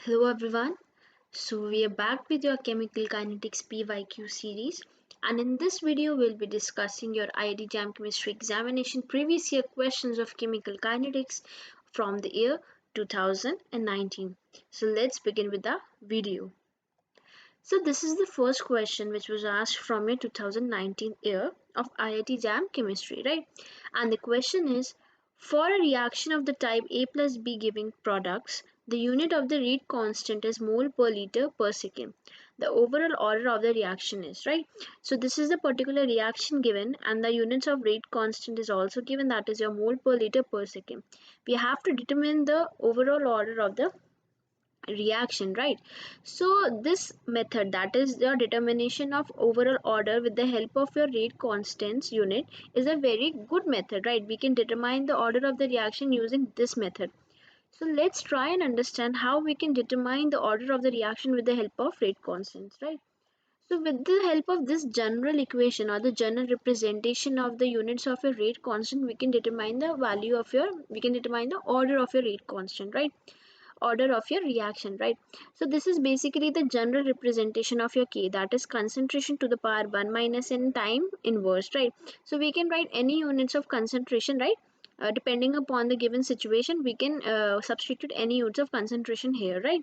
Hello everyone. So we are back with your Chemical Kinetics PYQ series, and in this video we'll be discussing your IIT JAM Chemistry examination previous year questions of Chemical Kinetics from the year 2019. So let's begin with the video. So this is the first question which was asked from your 2019 year of IIT JAM Chemistry, right? And the question is, for a reaction of the type A plus B giving products, the unit of the Reed constant is mole per liter per second. The overall order of the reaction is, right? So this is the particular reaction given, and the units of Reed constant is also given, that is your mole per liter per second. We have to determine the overall order of the reaction, right? So this method, that is your determination of overall order with the help of your rate constants unit, is a very good method, right? We can determine the order of the reaction using this method. So let's try and understand how we can determine the order of the reaction with the help of rate constants, right? So with the help of this general equation or the general representation of the units of your rate constant, we can determine the order of your rate constant, right? Order of your reaction, right? So this is basically the general representation of your K, that is concentration to the power 1 minus n time inverse, right? So we can write any units of concentration, right? Depending upon the given situation, we can substitute any units of concentration here, right?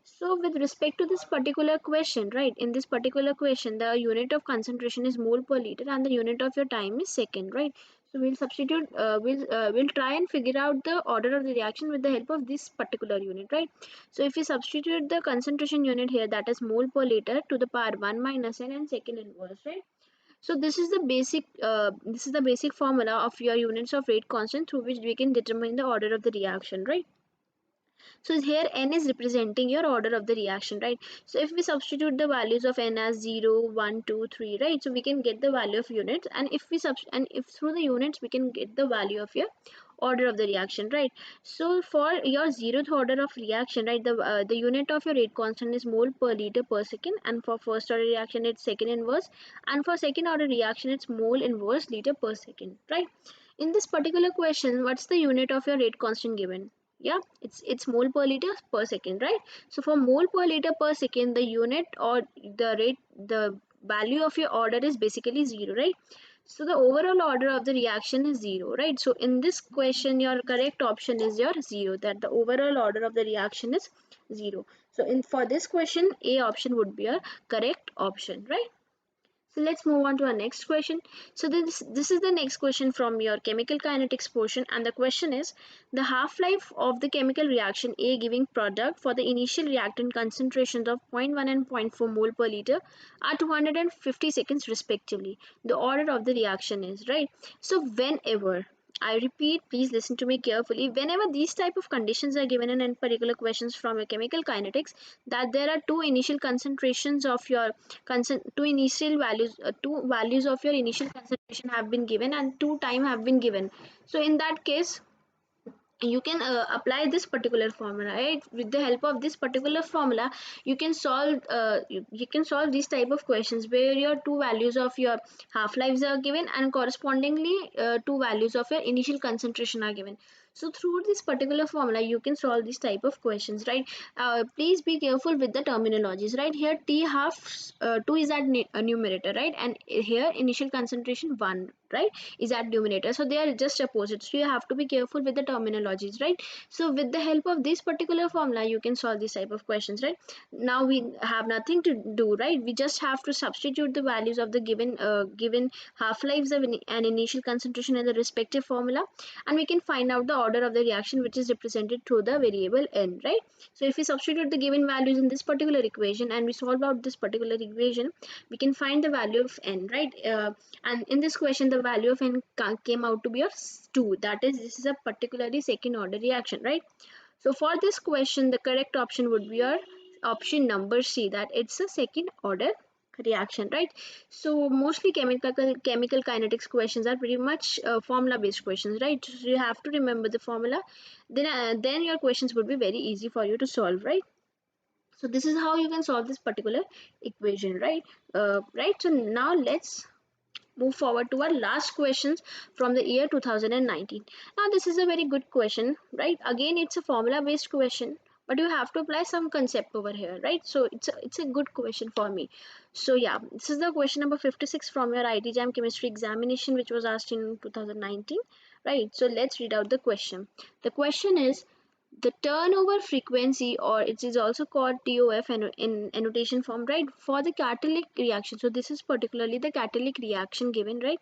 So with respect to this particular question, right, in this particular question the unit of concentration is mole per liter and the unit of your time is second, right? So we'll try and figure out the order of the reaction with the help of this particular unit, right? So if we substitute the concentration unit here, that is mole per liter to the power 1 minus n and second inverse, right? So this is the basic formula of your units of rate constant through which we can determine the order of the reaction, right? So here n is representing your order of the reaction, right? So if we substitute the values of n as 0, 1, 2, 3, right? So we can get the value of units, and if through the units we can get the value of your order of the reaction, right? So for your zeroth order of reaction, right, the unit of your rate constant is mole per liter per second, and for first order reaction it's second inverse, and for second order reaction it's mole inverse liter per second, right? In this particular question, what's the unit of your rate constant given? Yeah, it's mole per liter per second, right? So for mole per liter per second, the unit or the value of your order is basically 0, right? So the overall order of the reaction is 0, right? So in this question your correct option is your 0, that the overall order of the reaction is 0. So in for this question, A option would be your correct option, right? So let's move on to our next question. So this is the next question from your chemical kinetics portion, and the question is, the half-life of the chemical reaction A giving product for the initial reactant concentrations of zero point 0.1 and zero point 0.4 mole per liter are 250 seconds respectively. The order of the reaction is, right? So whenever, I repeat, please listen to me carefully. Whenever these type of conditions are given in particular questions from your chemical kinetics, that there are two initial concentrations of your two values of your initial concentration have been given and two time have been given. So in that case, you can apply this particular formula, right? With the help of this particular formula you can solve these type of questions where your two values of your half lives are given and correspondingly two values of your initial concentration are given. So through this particular formula you can solve these type of questions, right? Please be careful with the terminologies, right? Here T half 2 is at numerator, right? And here initial concentration 1, right, is at numerator, so they are just opposite, so you have to be careful with the terminologies, right? So with the help of this particular formula you can solve this type of questions, right? Now we have nothing to do, right? We just have to substitute the values of the given half lives of an initial concentration in the respective formula, and we can find out the order of the reaction, which is represented through the variable n, right? So if we substitute the given values in this particular equation and we solve out this particular equation, we can find the value of n, right? And in this question the value of n came out to be of 2, that is, this is a particularly second order reaction, right? So for this question the correct option would be your option number C, that it's a second order reaction, right? So mostly chemical kinetics questions are pretty much formula based questions, right? So you have to remember the formula, then your questions would be very easy for you to solve, right? So this is how you can solve this particular equation, right? Right, so now let's move forward to our last questions from the year 2019. Now this is a very good question, right? Again, it's a formula based question, but you have to apply some concept over here, right? So it's a good question for me. So yeah, this is the question number 56 from your IT Jam chemistry examination, which was asked in 2019, right? So let's read out the question. The question is, the turnover frequency, or it is also called TOF in annotation form, right, for the catalytic reaction. So this is particularly the catalytic reaction given, right?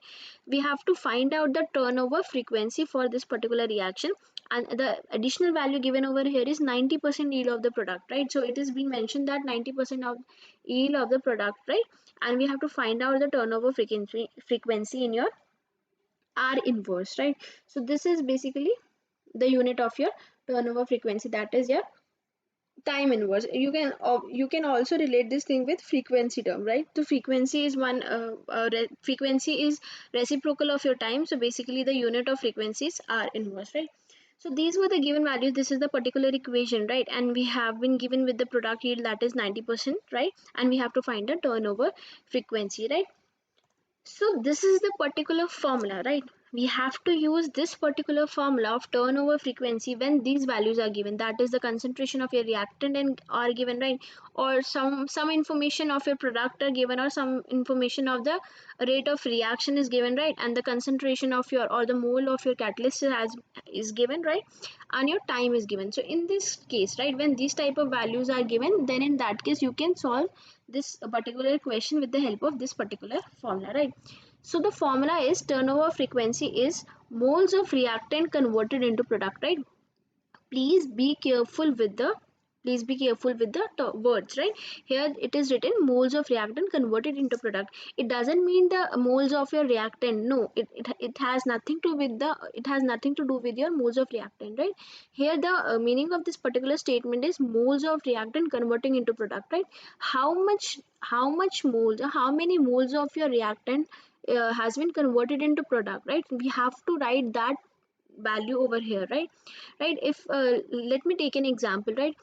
We have to find out the turnover frequency for this particular reaction, and the additional value given over here is 90% yield of the product, right? So it is being mentioned that 90% of yield of the product, right? And we have to find out the turnover frequency in your R inverse, right? So this is basically the unit of your turnover frequency, that is your time inverse. You can also relate this thing with frequency term, right? So frequency is frequency is reciprocal of your time, so basically the unit of frequencies are inverse, right? So these were the given values. This is the particular equation, right? And we have been given with the product yield, that is 90%, right? And we have to find the turnover frequency, right? So this is the particular formula, right? We have to use this particular formula of turnover frequency when these values are given. That is the concentration of your reactant and are given, right? Or some information of your product are given, or some information of the rate of reaction is given, right? And the concentration of your, or the mole of your catalyst is given, right? And your time is given. So in this case, right, when these type of values are given, then in that case you can solve this particular question with the help of this particular formula, right? So the formula is turnover frequency is moles of reactant converted into product, right? please be careful with the please be careful with the words, right? Here it is written moles of reactant converted into product. It doesn't mean the moles of your reactant. No, it has nothing to with the it has nothing to do with your moles of reactant, right? Here the meaning of this particular statement is moles of reactant converting into product, right? How much moles, how many moles of your reactant has been converted into product, right? We have to write that value over here, right? If let me take an example, right?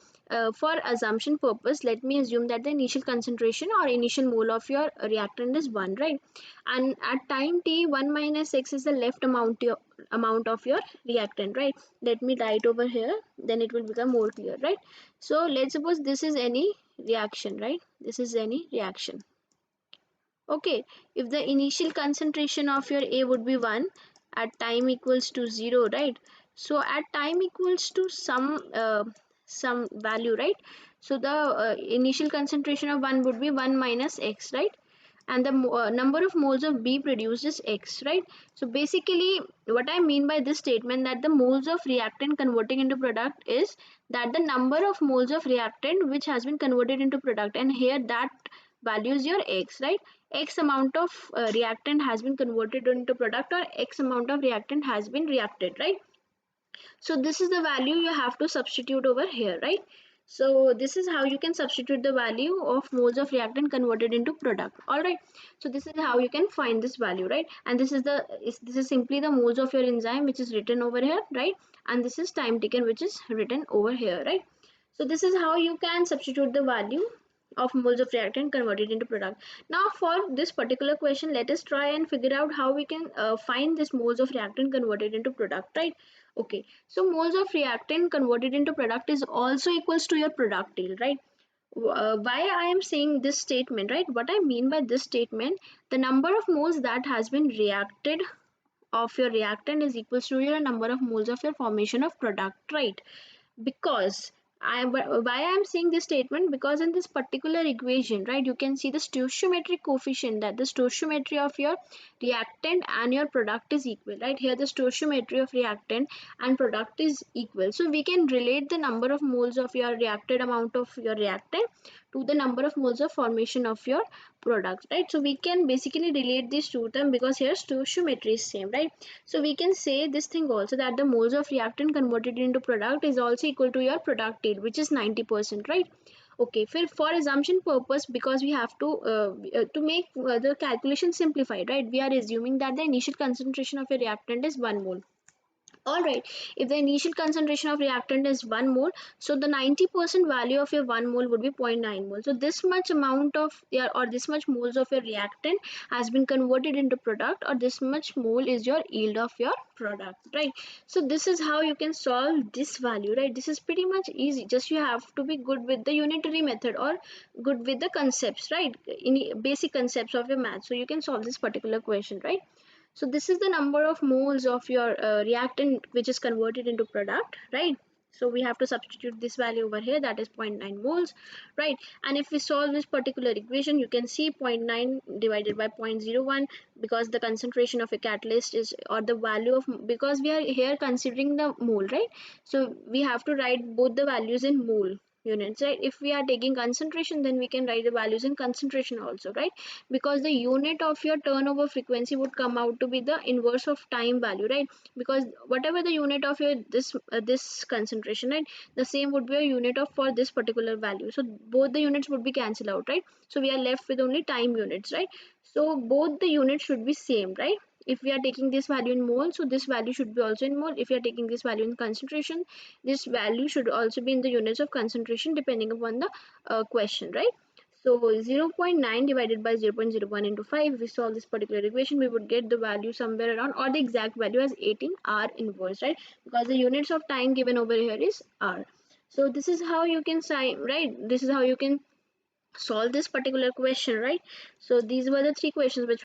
For assumption purpose, let me assume that the initial concentration or initial mole of your reactant is 1, right? And at time t, 1 minus x is the left amount of your reactant, right? Let me write over here, then it will become more clear, right? So let's suppose this is any reaction, right? This is any reaction. Okay, if the initial concentration of your A would be 1, at time equals to 0, right? So at time equals to some value, right? So the initial concentration of 1 would be 1 minus x, right? And the number of moles of B produced is x, right? So basically what I mean by this statement, that the moles of reactant converting into product is that the number of moles of reactant which has been converted into product, and here that value is your x, right? X amount of reactant has been converted into product, or x amount of reactant has been reacted, right? So this is the value you have to substitute over here, right? So this is how you can substitute the value of moles of reactant converted into product. All right, so this is how you can find this value, right? And this is simply the moles of your enzyme which is written over here, right? And this is time taken which is written over here, right? So this is how you can substitute the value of moles of reactant converted into product. Now for this particular question, let us try and figure out how we can find this moles of reactant converted into product, right? Okay, so moles of reactant converted into product is also equals to your product yield, right? Why I am saying this statement, right? What I mean by this statement, the number of moles that has been reacted of your reactant is equals to your number of moles of your formation of product, right? Because why I'm saying this statement, because in this particular equation, right, you can see the stoichiometric coefficient, that the stoichiometry of your reactant and your product is equal, right? Here the stoichiometry of reactant and product is equal, so we can relate the number of moles of your reacted amount of your reactant to the number of moles of formation of your product, right? So we can basically relate these two terms because here stoichiometry is same, right? So we can say this thing also, that the moles of reactant converted into product is also equal to your product yield, which is 90%, right? Okay, for assumption purpose, because we have to make the calculation simplified, right? We are assuming that the initial concentration of a reactant is 1 mole. Alright, if the initial concentration of reactant is 1 mole, so the 90% value of your 1 mole would be 0.9 mole. So this much amount of your, or this much moles of your reactant has been converted into product, or this much mole is your yield of your product, right? So this is how you can solve this value, right? This is pretty much easy. Just you have to be good with the unitary method or good with the concepts, right? In basic concepts of your math. So you can solve this particular question, right? So this is the number of moles of your reactant which is converted into product, right? So we have to substitute this value over here, that is zero point 0.9 moles, right? And if we solve this particular equation, you can see zero point 0.9 divided by 0.01, because the concentration of a catalyst is, or the value of, because we are here considering the mole, right? So we have to write both the values in mole units, right? If we are taking concentration, then we can write the values in concentration also, right? Because the unit of your turnover frequency would come out to be the inverse of time value, right? Because whatever the unit of your this concentration, right, the same would be a unit of for this particular value. So both the units would be cancelled out, right? So we are left with only time units, right? So both the units should be same, right? If we are taking this value in mole, so this value should be also in mole. If we are taking this value in concentration, this value should also be in the units of concentration depending upon the question, right? So 0.9 divided by 0.01 into 5, we solve this particular equation, we would get the value somewhere around, or the exact value as 18 R inverse, right? Because the units of time given over here is R. So this is how you can sign, right? This is how you can solve this particular question, right? So these were the three questions which